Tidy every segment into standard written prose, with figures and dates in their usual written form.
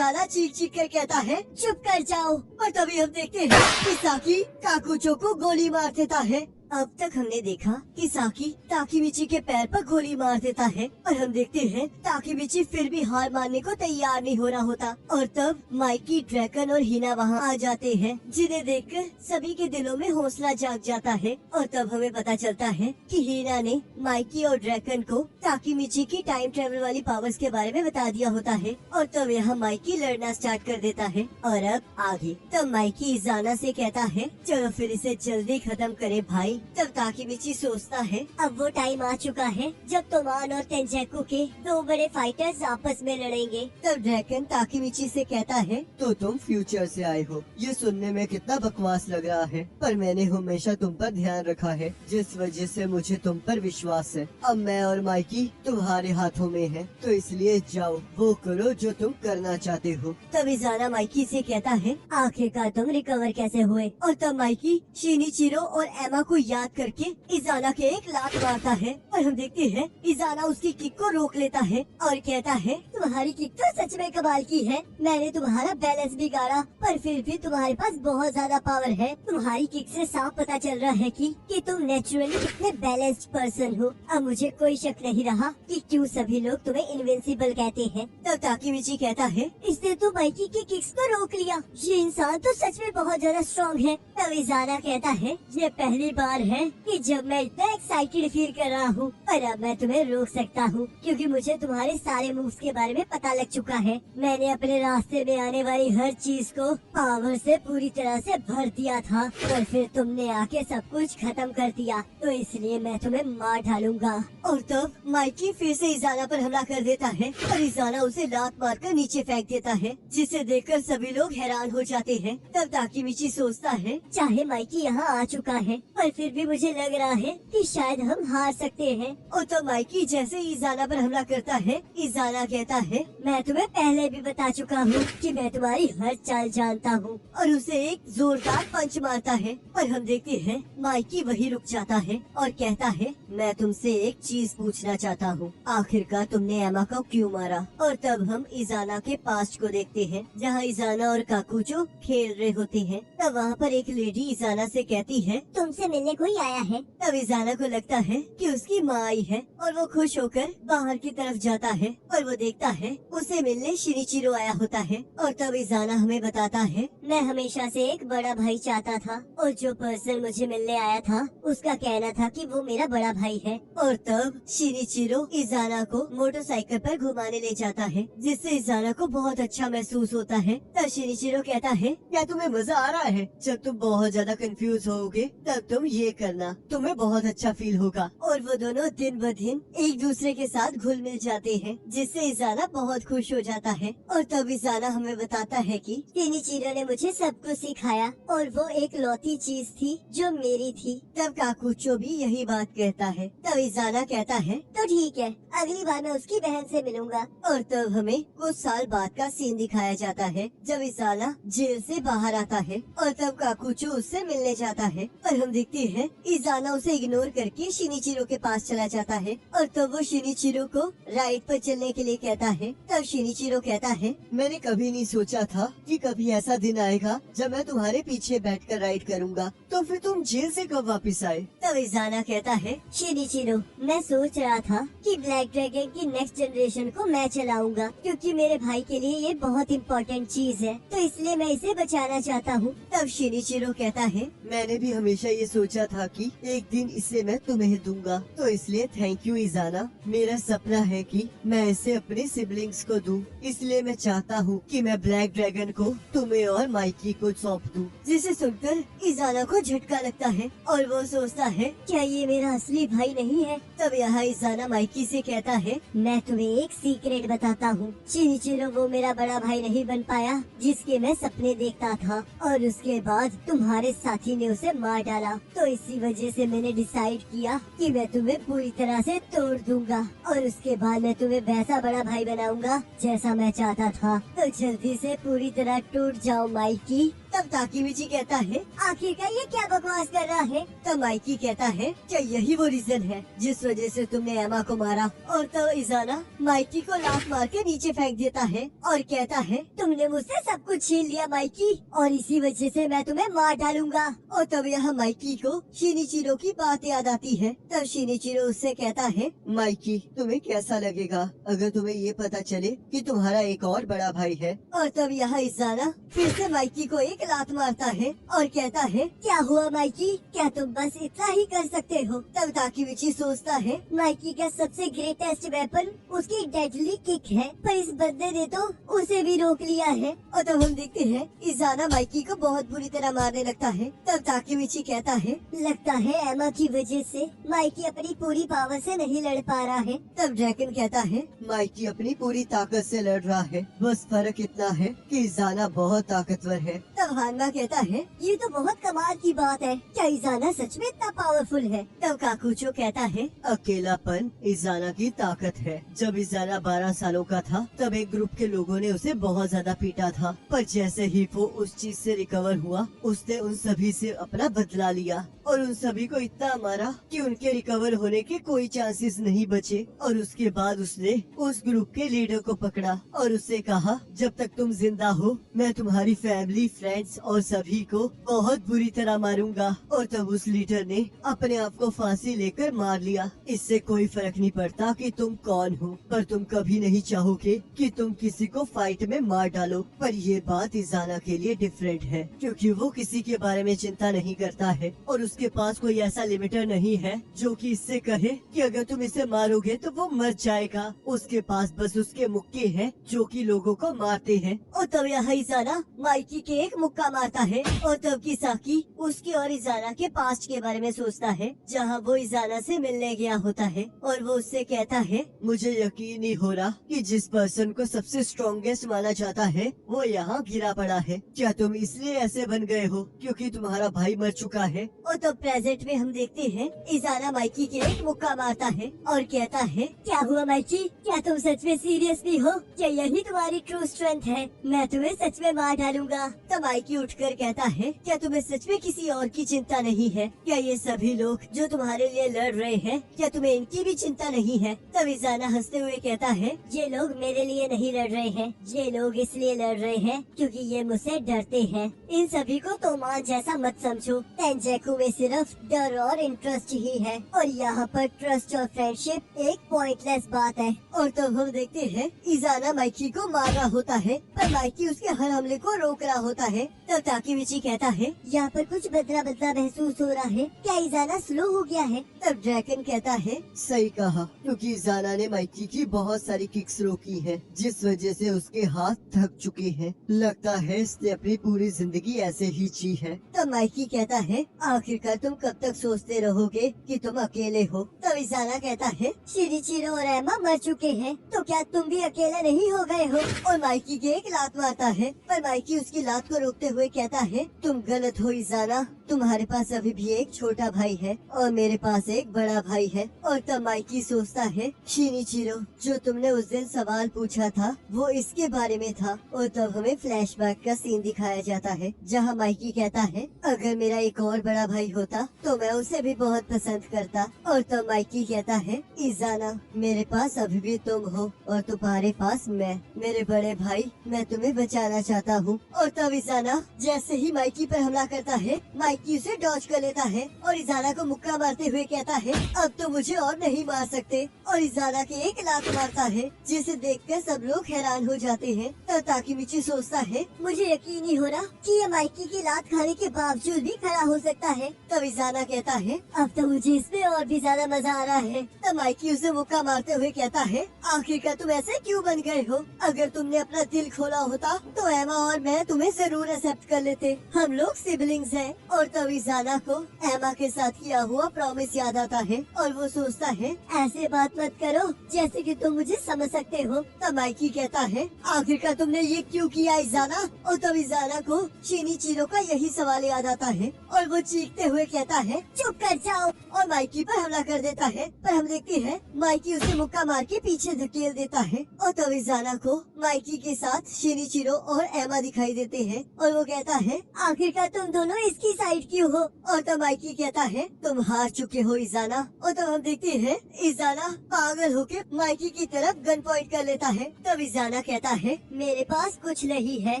इज़ाना चीख चीख कर कहता है चुप कर जाओ। और तभी हम देखते हैं कि साकी काकुचो को गोली मार देता है। अब तक हमने देखा कि साकी ताकीमिची के पैर पर गोली मार देता है और हम देखते हैं ताकीमिची फिर भी हार मानने को तैयार नहीं हो रहा होता। और तब माइकी, ड्रैकन और हिना वहाँ आ जाते हैं, जिन्हें देखकर सभी के दिलों में हौसला जाग जाता है। और तब हमें पता चलता है कि हिना ने माइकी और ड्रैकन को ताकीमिची की टाइम ट्रेवल वाली पावर्स के बारे में बता दिया होता है। और तब यहाँ माइकी लड़ना स्टार्ट कर देता है। और अब आगे तब माइकी इज़ाना से कहता है चलो फिर इसे जल्दी खत्म करे भाई। तब ताकीमिची सोचता है अब वो टाइम आ चुका है जब तोमान और तेंजेकु के दो बड़े फाइटर्स आपस में लड़ेंगे। तब ड्रैकन ताकीमिची से कहता है तो तुम फ्यूचर से आए हो, ये सुनने में कितना बकवास लग रहा है, पर मैंने हमेशा तुम पर ध्यान रखा है, जिस वजह से मुझे तुम पर विश्वास है। अब मैं और माइकी तुम्हारे हाथों में है, तो इसलिए जाओ वो करो जो तुम करना चाहते हो। तब इज़ाना माइकी से कहता है आखिरकार तुम रिकवर कैसे हुए। और तब माइकी शिनिचिरो और एमा को याद करके इज़ाना के एक लात मारता है और हम देखते हैं इज़ाना उसकी किक को रोक लेता है और कहता है तुम्हारी किक तो सच में कमाल की है। मैंने तुम्हारा बैलेंस बिगाड़ा पर फिर भी तुम्हारे पास बहुत ज्यादा पावर है। तुम्हारी किक से साफ पता चल रहा है कि तुम नेचुरली कितने बैलेंस्ड पर्सन हो। अब मुझे कोई शक नहीं रहा कि क्यों सभी लोग तुम्हें इनविंसिबल कहते हैं। तब ताकीमिची कहता है इसने तो माइकी की किक्स को रोक लिया, ये इंसान तो सच में बहुत ज्यादा स्ट्रॉन्ग है। तब इज़ाना कहता है ये पहली बार है कि जब मैं इतना एक्साइटेड फील कर रहा हूँ, पर अब मैं तुम्हें रोक सकता हूँ क्योंकि मुझे तुम्हारे सारे मूव्स के बारे में पता लग चुका है। मैंने अपने रास्ते में आने वाली हर चीज को पावर से पूरी तरह से भर दिया था, पर फिर तुमने आके सब कुछ खत्म कर दिया, तो इसलिए मैं तुम्हें मार डालूंगा। और तब माइकी फिर से इज़ाना पर हमला कर देता है और इज़ाना उसे लात मारकर नीचे फेंक देता है, जिसे देखकर सभी लोग हैरान हो जाते हैं। तब ताकीमिची सोचता है चाहे माइकी यहाँ आ चुका है पर फिर भी मुझे लग रहा है कि शायद हम हार सकते हैं। और तो माइकी जैसे ही इज़ाना पर हमला करता है, इज़ाना कहता है मैं तुम्हें पहले भी बता चुका हूँ कि मैं तुम्हारी हर चाल जानता हूँ, और उसे एक जोरदार पंच मारता है। और हम देखते हैं माइकी वहीं रुक जाता है और कहता है मैं तुमसे एक चीज पूछना चाहता हूँ, आखिरकार तुमने एमा को क्यों मारा। और तब हम इज़ाना के पास्ट को देखते हैं जहाँ इज़ाना और काकुचो खेल रहे होते हैं। तब वहाँ पर एक लेडी इज़ाना से कहती है तुमसे मिलने कोई आया है। तब इज़ाना को लगता है कि उसकी माँ आई है और वो खुश होकर बाहर की तरफ जाता है और वो देखता है उसे मिलने शिनिचिरो आया होता है। और तब इज़ाना हमें बताता है मैं हमेशा से एक बड़ा भाई चाहता था और जो पर्सन मुझे मिलने आया था उसका कहना था कि वो मेरा बड़ा भाई है। और तब शिनिचिरो इज़ाना को मोटरसाइकिल पर घुमाने ले जाता है, जिससे इज़ाना को बहुत अच्छा महसूस होता है। तब शिनिचिरो कहता है क्या तुम्हें मजा आ रहा है? जब तुम बहुत ज्यादा कंफ्यूज होगे तब तुम ये करना, तुम्हें बहुत अच्छा फील होगा। और वो दोनों दिन ब दिन एक दूसरे के साथ घुल मिल जाते हैं, जिससे इज़ाना बहुत खुश हो जाता है। और तब इज़ाना हमें बताता है कि शिनिचिरो ने मुझे सब कुछ सिखाया और वो एक लौती चीज थी जो मेरी थी। तब काकुचो भी यही बात कहता है। तब इज़ाना कहता है तो ठीक है, अगली बार मैं उसकी बहन से मिलूंगा। और तब हमें कुछ साल बाद का सीन दिखाया जाता है जब इज़ाना जेल से बाहर आता है और तब काकुचो उससे मिलने जाता है। और हम देखते हैं इज़ाना उसे इग्नोर करके शिनिचिरो के पास चला जाता है और तब वो शिनिचिरो को राइड पर चलने के लिए कहता है। तब शिनिचिरो कहता है मैंने कभी नहीं सोचा था कि कभी ऐसा दिन आएगा जब मैं तुम्हारे पीछे बैठकर राइड करूंगा। तो फिर तुम जेल से कब वापस आए? तब इज़ाना कहता है शिनिचिरो मैं सोच रहा था कि ब्लैक ड्रैगन की नेक्स्ट जनरेशन को मैं चलाऊंगा क्योंकि मेरे भाई के लिए ये बहुत इम्पोर्टेंट चीज है, तो इसलिए मैं इसे बचाना चाहता हूँ। तब शिनिचिरो कहता है मैंने भी हमेशा ये सोचा था कि एक दिन इसे मैं तुम्हें दूंगा, तो इसलिए थैंक यू इज़ाना। मेरा सपना है कि मैं इसे अपने सिबलिंग्स को दूं, इसलिए मैं चाहता हूँ कि मैं ब्लैक ड्रैगन को तुम्हें और माइकी को सौंप दूं। जिसे सुनकर इज़ाना को झटका लगता है और वो सोचता है क्या ये मेरा असली भाई नहीं है। तब यहाँ इज़ाना माइकी से कहता है मैं तुम्हें एक सीक्रेट बताता हूँ, शिनिचिरो वो मेरा बड़ा भाई नहीं बन पाया जिसके मैं सपने देखता था, और उसके बाद तुम्हारे साथी ने उसे मार डाला, तो इसी वजह से मैंने डिसाइड किया कि मैं तुम्हें पूरी तरह से तोड़ दूंगा और उसके बाद मैं तुम्हें वैसा बड़ा भाई बनाऊंगा जैसा मैं चाहता था। तो जल्दी से पूरी तरह टूट जाओ माइकी। तब तब ताकीमिची कहता है आखिरकार ये क्या बकवास कर रहा है। तब माइकी कहता है क्या यही वो रीजन है जिस वजह से तुमने एमा को मारा। और तब इजाना माइकी को लात मार के नीचे फेंक देता है और कहता है तुमने मुझसे सब कुछ छीन लिया माइकी, और इसी वजह से मैं तुम्हें मार डालूंगा। और तब यहाँ माइकी को शिनिचिरो की बात याद आती है। तब शिनिचिरो उससे कहता है माइकी, तुम्हें कैसा लगेगा अगर तुम्हें ये पता चले कि तुम्हारा एक और बड़ा भाई है। और तब यहाँ इजाना फिर से माइकी को एक लात मारता है और कहता है क्या हुआ माइकी, क्या तुम बस इतना ही कर सकते हो। तब ताकीमिची सोचता है माइकी का सबसे ग्रेटेस्ट वेपन उसकी डेडली किक है, पर इस बंदे ने तो उसे भी रोक लिया है। और तब हम देखते हैं इजाना माइकी को बहुत बुरी तरह मारने लगता है। तब ताकीमिची कहता है लगता है एमा की वजह से माइकी अपनी पूरी पावर से नहीं लड़ पा रहा है। तब ड्रैगन कहता है माइकी अपनी पूरी ताकत से लड़ रहा है, बस फर्क इतना है कि इजाना बहुत ताकतवर है। तब हानमा कहता है ये तो बहुत कमाल की बात है, क्या इजाना सच में इतना पावरफुल है। तब काकुचो कहता है अकेलापन इजाना की ताकत है। जब इजाना 12 सालों का था तब एक ग्रुप के लोगों ने उसे बहुत ज्यादा पीटा था, पर जैसे ही वो उस चीज से रिकवर हुआ उसने उन सभी से अपना बदला लिया और उन सभी को इतना मारा कि उनके रिकवर होने के कोई चांसेस नहीं बचे। और उसके बाद उसने उस ग्रुप के लीडर को पकड़ा और उससे कहा जब तक तुम जिंदा हो मैं तुम्हारी फैमिली, फ्रेंड्स और सभी को बहुत बुरी तरह मारूंगा। और तब उस लीडर ने अपने आप को फांसी लेकर मार लिया। इससे कोई फर्क नहीं पड़ता कि तुम कौन हो, पर तुम कभी नहीं चाहोगे कि तुम किसी को फाइट में मार डालो। पर ये बात इजाना के लिए डिफरेंट है क्योंकि वो किसी के बारे में चिंता नहीं करता है और उसके पास कोई ऐसा लिमिटर नहीं है जो कि इससे कहे कि अगर तुम इसे मारोगे तो वो मर जाएगा। उसके पास बस उसके मुक्के हैं जो कि लोगों को मारते हैं। और तब यहाँ इजाना माइकी के एक मुक्का मारता है और तब किसाकी उसके और इजाना के पास्ट के बारे में सोचता है जहाँ वो इजाना से मिलने गया होता है और वो उससे कहता है मुझे यकीन नहीं हो रहा कि जिस पर्सन को सबसे स्ट्रॉन्गेस्ट माना जाता है वो यहाँ गिरा पड़ा है। क्या तुम इसलिए ऐसे बन गए हो क्योंकि तुम्हारा भाई मर चुका है? और तब प्रेजेंट में हम देखते हैं इजाना माइकी के एक मुक्का मारता है और कहता है क्या हुआ माइकी, क्या तुम सच में सीरियस भी हो? क्या यही तुम्हारी ट्रू स्ट्रेंथ है? मैं तुम्हें सच में मार डालूंगा। तब माइकी उठकर कहता है क्या तुम्हें सच में किसी और की चिंता नहीं है? क्या ये सभी लोग जो तुम्हारे लिए लड़ रहे हैं क्या तुम्हें इनकी भी चिंता नहीं है? तब इजाना हंसते हुए कहता है ये लोग मेरे लिए नहीं लड़ रहे हैं, ये लोग इसलिए लड़ रहे हैं क्योंकि ये मुझसे डरते हैं। इन सभी को तोमान जैसा मत समझो, तेंजेकु में सिर्फ डर और इंटरेस्ट ही है और यहाँ पर ट्रस्ट और फ्रेंडशिप एक पॉइंटलेस बात है। और तब हम देखते हैं इजाना माइकी को मार रहा होता है पर माइकी उसके हर हमले को रोक रहा होता है। तब ताकीमिची कहता है यहाँ पर कुछ बदला बदला महसूस हो रहा है, क्या इजाना स्लो हो गया है? तब ड्रैगन कहता है सही कहा, क्योंकि इजाना ने माइकी की बहुत सारी किक्स रोकी हैं, जिस वजह से उसके हाथ थक चुके हैं। लगता है इसने अपनी पूरी जिंदगी ऐसे ही जी है। तब माइकी कहता है आखिरकार तुम कब तक सोचते रहोगे कि तुम अकेले हो? तब इजाना कहता है शिनिचिरो और एमा मर चुके हैं तो क्या तुम भी अकेले नहीं हो गए हो? और माइकी के एक लात मारता है पर माइकी उसकी लात को रोकते हुए कहता है तुम गलत हो इजाना, तुम्हारे पास अभी भी एक छोटा भाई है और मेरे पास एक बड़ा भाई है। और तब माइकी सोचता है शिनिचिरो जो तुमने उस दिन सवाल पूछा था वो इसके बारे में था। और तब हमें फ्लैशबैक का सीन दिखाया जाता है जहाँ माइकी कहता है अगर मेरा एक और बड़ा भाई होता तो मैं उसे भी बहुत पसंद करता। और तब माइकी कहता है इजाना मेरे पास अभी भी तुम हो और तुम्हारे पास मैं, मेरे बड़े भाई, मैं तुम्हें बचाना चाहता हूँ। और तब इजाना जैसे ही माइकी पर हमला करता है माइकी उसे डॉज कर लेता है और इजाना को मुक्का मारते हुए कहता है अब तो मुझे और नहीं मार सकते। और इजाना के एक लात मारता है जिसे देखकर सब लोग हैरान हो जाते हैं। तब ताकीमिची सोचता है मुझे यकीन नहीं हो रहा कि ये माइकी की लात खाने के बावजूद भी खड़ा हो सकता है। तब इजाना कहता है अब तो मुझे इसमें और भी ज्यादा मजा आ रहा है। तब माइकी उसे मुक्का मारते हुए कहता है आखिरकार तुम ऐसे क्यों बन गए हो? अगर तुमने अपना दिल खोला होता तो एमा और मैं तुम्हें जरूर एक्सेप्ट कर लेते, हम लोग सिबलिंग्स हैं। और तब इजाना को एमा के साथ किया हुआ प्रॉमिस याद आता है और वो सोचता है ऐसे बात मत करो जैसे कि तुम मुझे समझ सकते हो। तब माइकी कहता है आखिरकार तुमने ये क्यों किया इजाना? और तब इजाना को शिनिचिरो का यही सवाल याद आता है और वो चीखते हुए कहता है चुप कर जाओ और माइकी पर हमला कर देता है। पर हम देखते हैं माइकी उसे मुक्का मार के पीछे धकेल देता है और तब इजाना को माइकी के साथ शिनिचिरो और एमा दिखाई देते हैं और वो कहता है आखिरकार तुम दोनों इसकी साइड क्यों हो। और तब माइकी कहता है तुम हार चुके हो इजाना। और तब हम देखते हैं इजाना पागल होके माइकी की तरफ गन पॉइंट कर लेता है। तब इजाना कहता है मेरे पास कुछ नहीं है,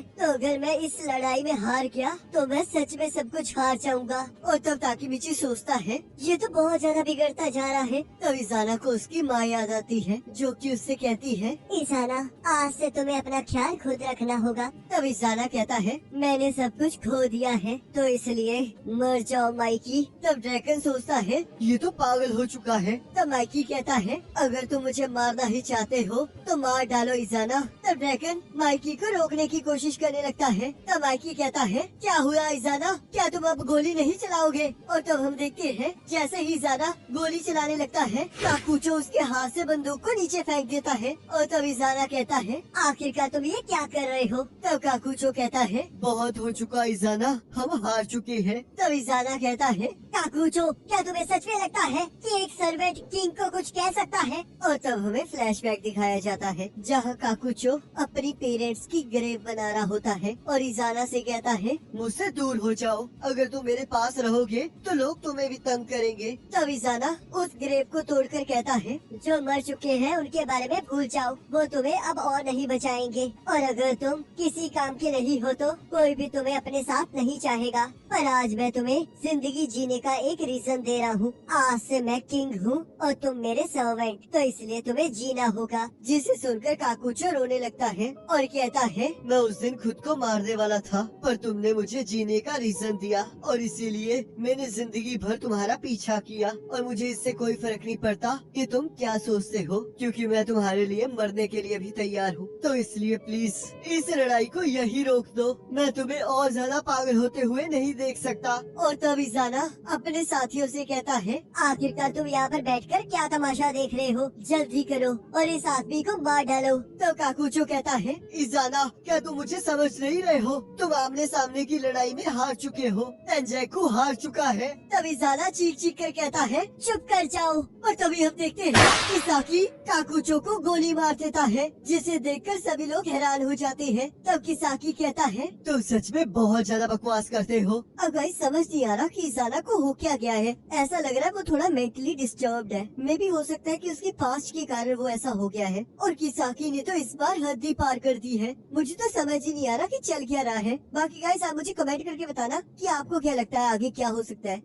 तो अगर मैं इस लड़ाई में हार गया तो मैं सच में सब कुछ हार जाऊंगा। और तब ताकीमिची सोचता है ये तो बहुत ज्यादा बिगड़ता जा रहा है। तब इजाना को उसकी माँ याद आती है, जो कि उससे कहती है इजाना आज से तुम्हें अपना ख्याल खुद रखना होगा। तब इजाना कहता है मैंने सब कुछ खो दिया है, तो इसलिए मर जाओ माइकी। तब ड्रैगन सोचता है ये तो पागल हो चुका है। तब माइकी कहता है अगर तुम मुझे मारना ही चाहते हो तो मार डालो इजाना। तब ड्रैगन माइकी को रोकने की कोशिश करने लगता है। तब माइकी कहता है क्या हुआ इजाना, क्या तुम अब गोली नहीं चलाओगे। और तब हम देखते हैं जैसे ही इजाना गोली चलाने लगता है काकुचो उसके हाथ से बंदूक को नीचे फेंक देता है। और तब इजाना कहता है आखिरकार तुम ये क्या कर रहे हो। तब काकुचो कहता है बहुत हो चुका इजाना, हम हार चुके हैं। तब इजाना कहता है काकुचो क्या तुम्हें सच में लगता है कि एक सर्वेंट किंग को कुछ कह सकता है। और तब हमें फ्लैशबैक दिखाया जाता है जहाँ काकुचो अपनी पेरेंट्स की ग्रेव बना रहा होता है और इजाना से कहता है मुझसे दूर हो जाओ, अगर तुम मेरे पास रहोगे तो लोग तुम्हें भी तंग करेंगे। तब इजाना उस ग्रेव को तोड़कर कहता है जो मर चुके हैं उनके बारे में भूल जाओ, वो तुम्हें अब और नहीं बचाएंगे। और अगर तुम किसी काम के नहीं हो तो कोई भी तुम्हें अपने साथ नहीं चाहेगा। पर आज मैं तुम्हें जिंदगी जीने का एक रीजन दे रहा हूँ। आज से मैं किंग हूँ और तुम मेरे सर्वेंट, तो इसलिए तुम्हें जीना होगा। जिसे सुनकर काकुचो रोने लगता है और कहता है मैं उस दिन खुद को मारने वाला था, पर तुमने मुझे जीने का रीजन दिया और इसीलिए मैंने जिंदगी भर तुम्हारा पीछा किया। और मुझे इससे कोई फर्क नहीं पड़ता कि तुम क्या सोचते हो, क्योंकि मैं तुम्हारे लिए मरने के लिए भी तैयार हूँ। तो इसलिए प्लीज इस लड़ाई को यही रोक दो, मैं तुम्हें और ज्यादा पागल होते हुए नहीं देख सकता। और तब इजाना अपने साथियों से कहता है आखिरकार तुम यहाँ पर बैठकर क्या तमाशा देख रहे हो, जल्दी करो और इस आदमी को मार डालो। तो काकुचो कहता है इजाना क्या तुम मुझे समझ नहीं रहे हो, तुम आमने सामने की लड़ाई में हार चुके हो, तेंजैकू हार चुका है। तब इजाना चीख चीख कर कहता है चुप कर जाओ। और तभी हम देखते हैं किसाकी काकुचो को गोली मार देता है, जिसे देखकर सभी लोग हैरान हो जाते हैं। तब किसाकी कहता है तुम सच में बहुत ज्यादा बकवास करते हो। अब भाई समझ नहीं आ रहा कि इजाना को हो क्या गया है। ऐसा लग रहा है वो थोड़ा मेंटली डिस्टर्ब्ड है। मे भी हो सकता है कि उसके पास्ट के कारण वो ऐसा हो गया है। और किसाकी ने तो इस बार हद ही पार कर दी है। मुझे तो समझ ही नहीं आ रहा कि चल क्या रहा है। बाकी गाइस आप मुझे कमेंट करके बताना कि आपको क्या लगता है आगे क्या हो सकता है।